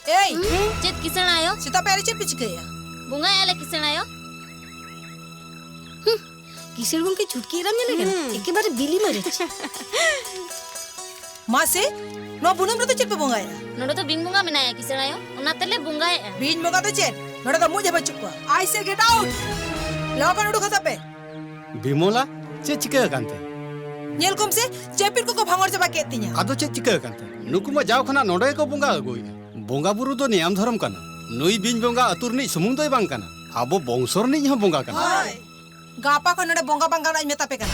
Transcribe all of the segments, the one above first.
Ei, चेत किसण आयो sita peri chet pichikaya. बुंगा याले किसण आयो किशोर गंके छुटकी राम ने लेगा एकेबारे बिली मरे Mase, no bunum rito chet pe bongaya. नोडो तो बिन बुंगा मेनाया किसण आयो ओना तले बुंगा ए Bin bonga to chet. Noda to muje bachuk ko. I say get out. Lawan udu khasape. Bimola, ᱪᱮᱫ ᱪᱤᱠᱟᱹ ᱟᱠᱟᱱᱛᱮ? Nyel kom se jepir ko bhangor jaba ketinya. ᱟᱫᱚ ᱪᱮᱫ ᱪᱤᱠᱟᱹ ᱟᱠᱟᱱᱛᱮ? ᱱᱩᱠᱩ ᱢᱟ ᱡᱟᱣ ᱠᱷᱚᱱᱟᱜ ᱱᱚᱰᱮ ᱜᱮᱠᱚ ᱵᱚᱸᱜᱟ ᱟᱹᱜᱩᱭᱟ᱾ ᱵᱚᱸᱜᱟ ᱵᱩᱨᱩ ᱫᱚ ᱱᱤᱭᱟᱢ ᱫᱷᱚᱨᱚᱢ ᱠᱟᱱᱟ᱾ ᱱᱩᱭ ᱵᱤᱧ ᱵᱚᱸᱜᱟ ᱟᱹᱛᱩ ᱨᱤᱱᱤᱡ ᱥᱩᱢᱩᱝ ᱫᱚᱭ ᱵᱟᱝ ᱠᱟᱱᱟ᱾ ᱟᱵᱚ ᱵᱚᱝᱥᱚ ᱨᱤᱱᱤᱡ ᱦᱚᱸ ᱵᱚᱸᱜᱟ ᱠᱟᱱᱟ। Hai. Gapa ko noda bonga bangga na meta pe kana.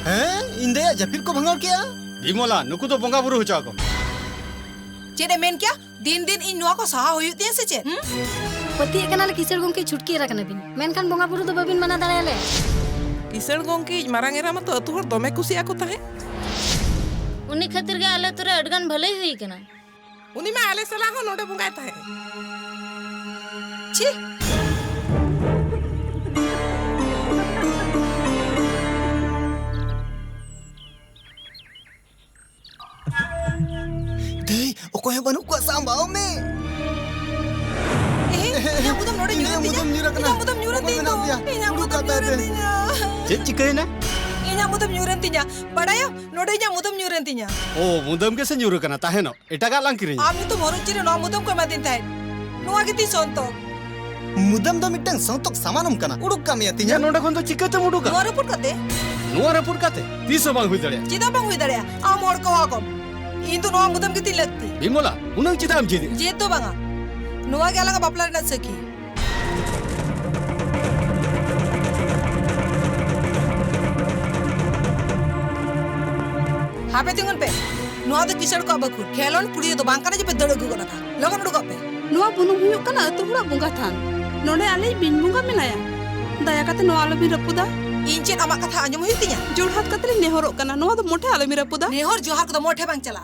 हैं इंदे जफिर को भंगार किया ᱵᱤᱢᱚᱞᱟ, ᱱᱩᱠᱩ ᱫᱚ ᱵᱚᱸᱜᱟ ᱵᱩᱨᱩ ᱦᱚᱪᱚ ᱟᱠᱚ। Chet men kya? Din din in noa ko saha hoyut tiya se chet. पति एकनाले किशोर गंके छुटकी राखना बिन मेनखान बोंगा बुरु दो बाबिन मना दाड़ायाले किसण गोंकी मारांग एरा मत अतु हर दमे कुसी आको ताहे उनी खातिर के आले तुरे अडगन भले हुई केना उनी मा आले सला हो नोडे बुंगाय ताहे Chi. दे ओको है बनु को सांबाओ में Inya mudam noda nyuran tinya. Inya mudam nyuran tinya. Inya mudam nyuran tinya. ᱪᱮᱫ ᱪᱤᱠᱟᱹᱭᱮᱱᱟ? Inya mudam nyuran tinya. Badaya noda inya mudam nyuran tinya. ᱳ ᱢᱩᱫᱟᱹᱢ ᱜᱮᱥᱮ ᱧᱩᱨ ᱠᱟᱱᱟ ᱛᱟᱦᱮᱱᱚ ᱮᱴᱟᱜᱟᱜ ᱞᱟᱝ ᱠᱤᱨᱤᱧᱟ। Am itu moron cire noa mudam ko madin thai. Noa giti sonto. मुदम दो मिटन संतोक समानम कना उडुक कामिया ᱤᱧᱟᱹᱜ तिnya ᱱᱚᱰᱮ ᱠᱷᱚᱱ ᱫᱚ ᱪᱤᱠᱟᱹᱛᱮᱢ ᱩᱰᱩᱠᱟ? Noa report kate. ᱱᱚᱣᱟ ᱨᱟᱹᱯᱩᱫ ᱠᱟᱛᱮ ᱛᱤᱥ ᱦᱚᱸ ᱵᱟᱝ ᱦᱩᱭ ᱫᱟᱲᱮᱭᱟᱜᱼᱟ। Chida bang hui darea. Am hor ko akom. Indu noa mudam giti lagti. ᱵᱤᱢᱚᱞᱟ, ᱩᱱᱟᱹᱜ ᱪᱮᱫᱟᱜ ᱮᱢ ᱡᱮᱫᱮᱜᱼᱟ? Jet do banga. Noa ge alanga bapla rena saki. Hape tingun pe. Noa do kisar ko abakur. Khelon puri do bang kana je pe dad agu kana. Logan udu pe. ᱱᱚᱣᱟ ᱵᱩᱱᱩᱢ ᱦᱩᱭᱩᱜ ᱠᱟᱱᱟ ᱟᱹᱛᱩ ᱦᱚᱲᱟᱜ ᱵᱚᱸᱜᱟ ᱛᱷᱟᱱ ᱱᱚᱰᱮ ᱟᱞᱮ ᱵᱤᱧ ᱵᱚᱸᱜᱟ ᱢᱮᱱᱟᱭᱟ ᱫᱟᱭᱟ ᱠᱟᱛᱮ ᱱᱚᱣᱟ ᱟᱞᱚᱵᱤᱱ ᱨᱟᱹᱯᱩᱫᱟ Inch chet amak katha anjom hui tinya. ᱡᱳᱲᱦᱟᱛ ᱠᱟᱛᱮ ᱞᱤᱧ ᱱᱮᱦᱚᱨᱚᱜ ᱠᱟᱱᱟ ᱱᱚᱣᱟ ᱫᱚ ᱢᱚᱴᱷᱮ ᱟᱞᱚᱵᱤᱱ ᱨᱟᱹᱯᱩᱫᱟ Nehor johar ko do mothe bang chala.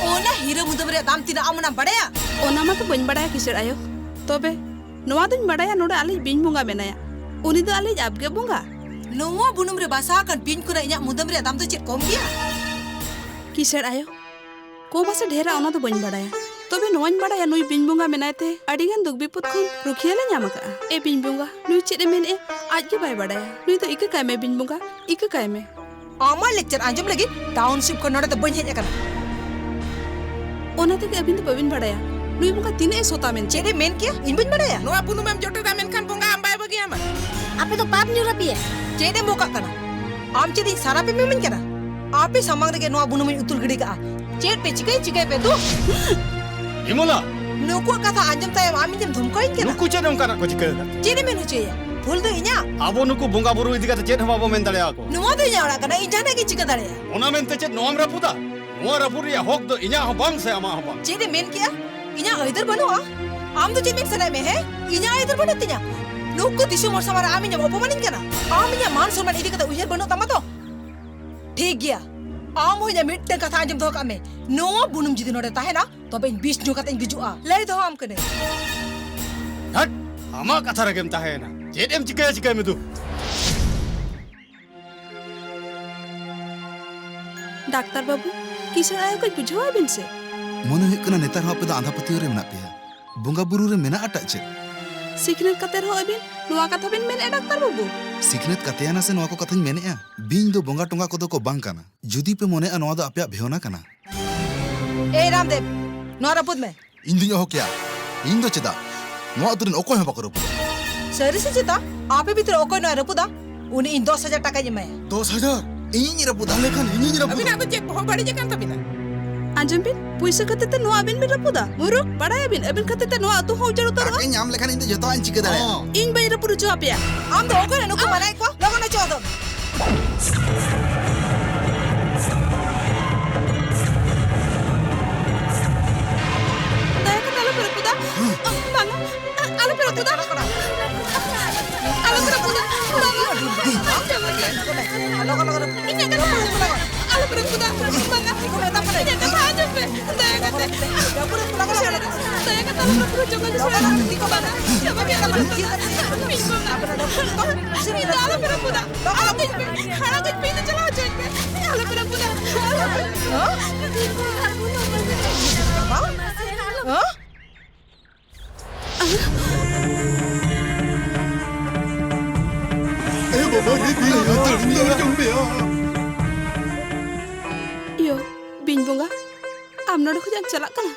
Ona hira mudam re dam tina amuna badaya. ᱚᱱᱟ ᱢᱟᱛᱚ ᱵᱟᱹᱧ ᱵᱟᱲᱟᱭᱟ ᱠᱤᱥᱟᱹᱲ ᱟᱭᱳ ᱛᱚᱵᱮ ᱱᱚᱣᱟ ᱫᱚᱧ ᱵᱟᱲᱟᱭᱟ ᱱᱚᱰᱮ ᱟᱞᱮ ᱵᱤᱧ ᱵᱚᱸᱜᱟ ᱢᱮᱱᱟᱭᱟ ᱩᱱᱤ ᱫᱚ ᱟᱞᱮ ᱟᱵᱜᱮ ᱵᱚᱸᱜᱟ Noa bunum re basa kan pin kura inya mudam re dam to chet kom gya. ᱠᱤᱥᱟᱹᱲ ᱟᱭᱳ ᱠᱚ ᱵᱟᱥᱮ ᱰᱷᱮᱨᱟ ᱚᱱᱟ ᱫᱚ ᱵᱟᱹᱧ ᱵᱟᱲᱟᱭᱟ ᱛᱚᱵᱮ ᱱᱚᱣᱟᱧ ᱵᱟᱲᱟᱭᱟ ᱱᱩᱭ ᱵᱤᱧ ᱵᱚᱸᱜᱟ ᱢᱮᱱᱟᱭ ᱛᱮ ᱟᱹᱰᱤᱜᱟᱱ ᱫᱩᱠ ᱵᱤᱯᱚᱫ ᱠᱷᱚᱱ ᱨᱩᱠᱷᱤᱭᱟᱹ ᱞᱮ ᱧᱟᱢ ᱟᱠᱟᱜᱼᱟ ᱮ ᱵᱤᱧ ᱵᱚᱸᱜᱟ ᱱᱩᱭ ᱪᱮᱫ ᱮ ᱢᱮᱱᱮᱜᱼᱟ ᱟᱡ ᱜᱮ ᱵᱟᱭ ᱵᱟᱲᱟᱭᱟ ᱱᱩᱭ ᱫᱚ ᱤᱠᱟᱹ ᱠᱟᱭ ᱢᱮ ᱵᱤᱧ ᱵᱚᱸᱜᱟ ᱤᱠᱟᱹ ᱠᱟᱭ ᱢᱮ Ama lecture anjom lagi township ko noda to bany hej akana. ᱚᱱᱟ ᱛᱮᱜᱮ ᱟᱹᱵᱤᱱ ᱫᱚ ᱵᱟᱹᱵᱤᱱ ᱵᱟᱲᱟᱭᱟ ᱱᱩᱭ ᱵᱚᱸᱜᱟ ᱛᱤᱱᱟᱹᱜ ᱮ ᱥᱚᱛᱟ ᱢᱮᱱ Chere men kya in bany badaya. नोआ पुनु मेम जोटे दा मेनखान बोंगा अंबाय बगी आमा आपे तो पाप न्यूरा पिए Chere boka kana. Am chedi sara pe memen kana. Ape samang rege noa bunum utul gidi ka. Chet pe chikai pe tu. ᱵᱤᱢᱚᱞᱟ, Nuku katha anjom tay ami jem dhumkoin kana. ᱱᱩᱠᱩ ᱪᱮᱫ ᱚᱱᱠᱟᱱᱟᱜ ᱠᱚ ᱪᱤᱠᱟᱹᱭᱮᱫᱟ? Chere men ucheya. Phul do inya. ᱟᱵᱚ ᱱᱩᱠᱩ ᱵᱚᱸᱜᱟ ᱵᱩᱨᱩ ᱤᱫᱤ ᱠᱟᱛᱮ ᱪᱮᱫ ᱦᱚᱸ ᱵᱟᱵᱚ ᱢᱮᱱ ᱫᱟᱲᱮᱭᱟᱠᱚ। Noa do inya ora kana injana ge chika darea. ᱚᱱᱟ ᱢᱮᱱᱛᱮ ᱪᱮᱫ ᱱᱚᱣᱟᱢ ᱨᱟᱹᱯᱩᱫᱟ? ᱱᱚᱣᱟ ᱨᱟᱹᱯᱩᱫ ᱨᱮᱭᱟᱜ ᱦᱚᱠ ᱫᱚ ᱤᱧᱟᱹᱜ ᱦᱚᱸ ᱵᱟᱝ ᱥᱮ ᱟᱢᱟᱜ ᱦᱚᱸ bang। Chere men kya inya aider banua. Am do chet men sanai me he. Inya aider banu tinya. Nuku disu mor samara ami nya opomanin kana. Ami nya man sorman idi kata uher banu tama to. Thik gya. Am hoya mitte katha anjom do kame. Noa bunum jidi noda tahena tobe in bis nyu kata in gijua. Lai do am kane. ᱦᱟᱴ, ᱟᱢᱟᱜ ᱠᱟᱛᱷᱟ ᱨᱮᱜᱮᱢ ᱛᱟᱦᱮᱸᱭᱮᱱᱟ। ᱪᱮᱫ ᱮᱢ ᱪᱤᱠᱟᱹᱭᱟ ᱪᱤᱠᱟᱹᱭ ᱢᱮ ᱫᱩ। Doctor ᱵᱟᱵᱩ ᱠᱤᱥᱟᱹᱲ ᱟᱭᱳ ᱠᱚ ᱵᱩᱡᱷᱟᱹᱣᱟ ᱵᱤᱱ ᱥᱮ ᱢᱚᱱᱮ ᱦᱩᱭᱩᱜ ᱠᱟᱱᱟ ᱱᱮᱛᱟᱨ ᱦᱚᱸ ᱟᱯᱮ ᱫᱚ ᱟᱸᱫᱷᱟ ᱯᱟᱹᱛᱭᱟᱹᱣ ᱨᱮ ᱢᱮᱱᱟᱜ ᱯᱮᱭᱟ ᱵᱚᱸᱜᱟ ᱵᱩᱨᱩ ᱨᱮ ᱢᱮᱱᱟᱜ ᱟᱴᱟᱜ ᱪᱮᱫ ᱥᱤᱠᱷᱱᱟᱹᱛ ᱠᱟᱛᱮ ᱨᱮᱦᱚᱸ ᱟᱹᱵᱤᱱ ᱱᱚᱣᱟ ᱠᱟᱛᱷᱟ ᱵᱤᱱ ᱢᱮᱱᱮᱫᱼᱟ ᱰᱟᱠᱛᱟᱨ ᱵᱟᱵᱩ ᱥᱤᱠᱷᱱᱟᱹᱛ ᱠᱟᱛᱮᱭᱟᱱᱟ ᱥᱮ ᱱᱚᱣᱟ ᱠᱚ ᱠᱟᱛᱷᱟᱧ ᱢᱮᱱᱮᱜᱼᱟ ᱵᱤᱧ ᱫᱚ ᱵᱚᱸᱜᱟ ᱴᱚᱸᱜᱟ ᱠᱚᱫᱚ ᱠᱚ ᱵᱟᱝ ᱠᱟᱱᱟ ᱡᱩᱫᱤ ᱯᱮ ᱢᱚᱱᱮᱜᱼᱟ ᱱᱚᱣᱟ ᱫᱚ ᱟᱯᱮᱭᱟᱜ ᱵᱷᱮᱣᱱᱟ ᱠᱟᱱᱟ Hey Ramdev. Noa rapud me. ᱤᱧ ᱫᱩᱧ ᱮᱦᱚᱵ ᱠᱮᱭᱟ ᱤᱧ ᱫᱚ ᱪᱮᱫᱟᱜ ᱱᱚᱣᱟ ᱟᱹᱛᱩ ᱨᱮᱱ ᱚᱠᱚᱭ ᱦᱚᱸ ᱵᱟᱠᱚ ᱨᱟᱹᱯᱩᱫᱟ Sari se cheta. Ape bhitor okoi noa rapuda. Uni in 10,000 taka emaya. 10,000 ᱤᱧᱤᱧ ᱨᱟᱹᱯᱩᱫᱟ ᱞᱮᱠᱷᱟᱱ ᱤᱧᱤᱧ ᱨᱟᱹᱯᱩᱫᱟ अबिना तो चेक बहुत बड़ी जगह तबिना ᱟᱸᱡᱚᱢ ᱵᱤᱱ ᱯᱩᱭᱥᱟᱹ ᱠᱷᱟᱹᱛᱤᱨ ᱛᱮ ᱱᱚᱣᱟ ᱟᱹᱵᱤᱱ ᱵᱤᱱ ᱨᱟᱹᱯᱩᱫᱟ ᱢᱩᱨᱩᱠ ᱵᱟᱲᱟᱭᱟᱵᱤᱱ ᱟᱹᱵᱤᱱ ᱠᱷᱟᱹᱛᱤᱨ ᱛᱮ ᱱᱚᱣᱟ ᱟᱹᱛᱩ ᱦᱚᱸ ᱩᱡᱟᱹᱲ ᱩᱛᱟᱹᱨᱚᱜᱼᱟ ᱴᱟᱠᱟᱧ ᱧᱟᱢ ᱞᱮᱠᱷᱟᱱ ᱤᱧ ᱫᱚ ᱡᱚᱛᱚᱣᱟᱜ ᱤᱧ ᱪᱤᱠᱟᱹ ᱫᱟᱲᱮᱭᱟᱜᱼᱟ ᱤᱧ ᱵᱟᱹᱧ ᱨᱟᱹᱯᱩᱫ ᱦᱚᱪᱚ ᱟᱯᱮᱭᱟ Am do okoi na nuku manai ko. Logon na chodom. ᱫᱟᱭᱟ ᱠᱟᱛᱮ ᱟᱞᱚᱯᱮ ᱨᱟᱹᱯᱩᱫᱟ ᱵᱟᱝᱟ ᱟᱞᱚᱯᱮ ᱨᱟᱹᱯᱩᱫᱟ ᱟᱞᱚᱯᱮ ᱨᱟᱹᱯᱩᱫᱟ Logon logon. ᱤᱧᱟᱹᱜ ᱠᱟᱛᱷᱟ ᱟᱞᱚᱯᱮ ᱨᱟᱹᱯᱩᱫᱟ ᱵᱟᱝᱟ ᱤᱧᱟᱹᱜ ᱠᱟᱛᱷᱟ ᱟᱸᱡᱚᱢ ᱯᱮ ᱫᱟᱭᱟ ᱠᱟᱛᱮ दया का ताला पर जोगा जोगा दिखो बाना सब के ताला मिसो ना सिरी दाला पर पुदा आला कुछ पे खाना कुछ पीने चला जाए पे आला पर पुदा Huh? Yo, biñ bonga. Am node khojang chalak kana.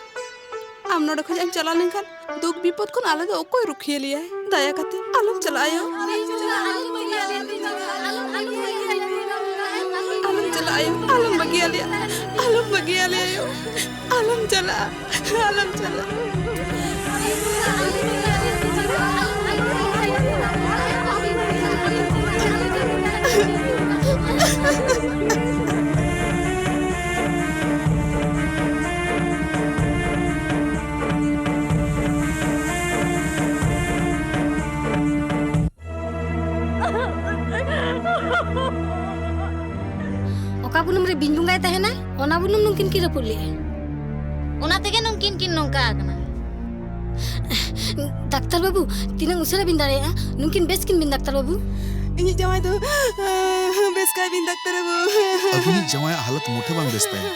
Am node khojang chala lenkhan duk bipod kon alada okoy rukhiye liya hai. Daya kate alom chalayo. Alom chalayo. Alom bagi liya. Alom bagi liya yo. Alom chala. Alom chala. oka bunum re biñ bungai tahena ona bunum nungkin ki rapul liye ᱚᱱᱟ ᱛᱮᱜᱮ ᱱᱩᱝᱠᱤᱱ ᱠᱤᱱ ᱱᱚᱝᱠᱟ ᱟᱠᱟᱱᱟ daktar babu tinang usara bin dareya nungkin beskin bin daktar babu Ini jawai tu bes kai bin daktar bu. अभिनीत जवाया हालत मोठे बांग बेस्ता है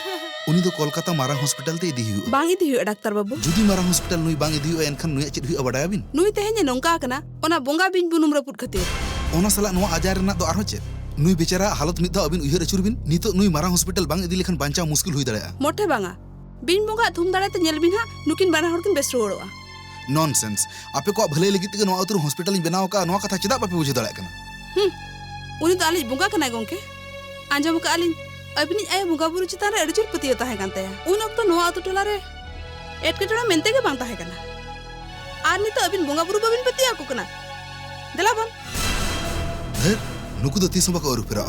उनी दो कोलकाता मारांग हॉस्पिटल ते इदी हुई Bang itu yuk daktar babu. जुदी मारांग हॉस्पिटल नुई बांग इदी हुई एनखान नुई चेद हुई अबडाया बिन Nui tehnya nongka kana. Ona bonga bin bunum raput khatir. ओना साला नोआ आजार रना दो आरो चेद नुई बेचारा हालत मिद दाव अबिन उयहर अचुर बिन नितो नुई मारांग हॉस्पिटल बांग इदी लेखन बांचा मुश्किल हुई दाड़ाया Mote banga. Bin bonga thum dare te nyel bin ha nukin bana hor kin bes roa. Nonsense आपे को भले लगी तक नोआ उतर हॉस्पिटल इन बनाव का नोआ कथा चेदा बापे बुझे दाड़ाया कना Uni tu alij bonga kana gongke. Anjam ka alin. Abini ay bonga buru citare adjur patiya tahe kan taya. Un okto noa atu tolare. Etketona mente ke bang tahe kana. Ar ni to abin bonga buru babin patiya aku kana. Dela bon. धर नुकु दो तीसों बाका और फिरा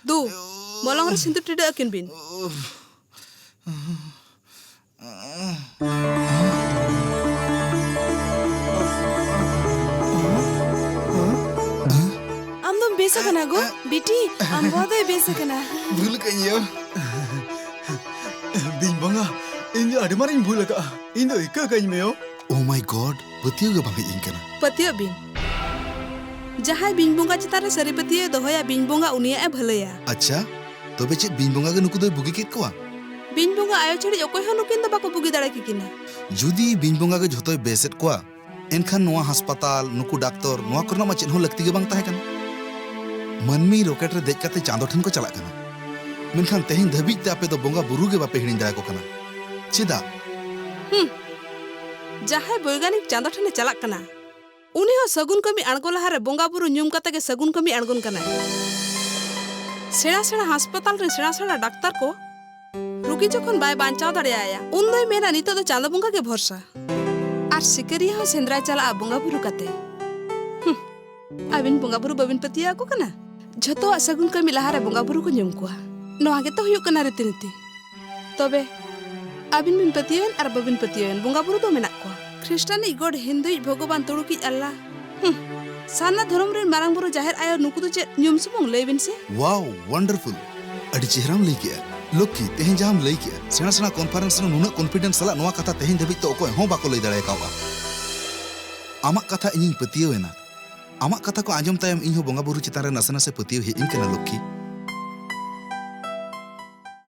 Du, bolong re sintu tidak akin bin. Am dom besa kana go? Biti, am bodo besa kana. भूल गई यो बिन बंगा इन अड़ी मार इन भूल का इन दो इक्का गई में यो Oh my god, betul ke bang ing kana? Patio bin. Jahai bin bunga citar sari patio dohoya bin bunga unia e bhalaya. Acha, tobe chet bin bonga ke nuku doi bugi kit koa? Bin bunga ayo chhadi okoi hanu kin do bako bugi dare kikina. Judi bin bonga ke jhotoi beset koa, enkhan noa hospital nuku doctor noa korna ma chet hon lakti ge bang tahe kana. Manmi rocket re dej kate chando then ko chalak kana. Menkhan tehin dhabij te ape do bonga buru ge bape hirin dara ko kana. Cheda? Jahai boyganik chando thane chalak kana. Uni ho sagun kami aᱬgo lahare bonga buru nyum kate ge sagun kami aᱬgon kana. Sera sera hospital re sera sera doctor ko rugi jokhon bai banchaw dareaya un doi mena nito do chando bonga ge bhorsa. Ar sikariya ho sendra chala bonga buru kate. Abin bonga buru babin patiya ko kana. Jhoto sagun kami lahare bonga buru ko nyum koa. Noa ge to huyuk kana ritiniti. Tobe abin bin patiyan ar babin patiyan bonga buru do menak koa. Kristani god Hindu bhogoban turuki Allah. Sana dhorom ren marang buru jahir ayo nuku do che nyum sumong leibin se. Wow, wonderful. Adi chehram lay kiya. Lokki tehin jam lay kiya. Sena sena conference no nuna confidence sala noa kata tehin dhabij to okoy hon bako lay dare kawa. Amak kata inying patiyo ena. Amak kata ko anjom tayam inho bonga buru citan re nase nase patiyo he in kana Lokki.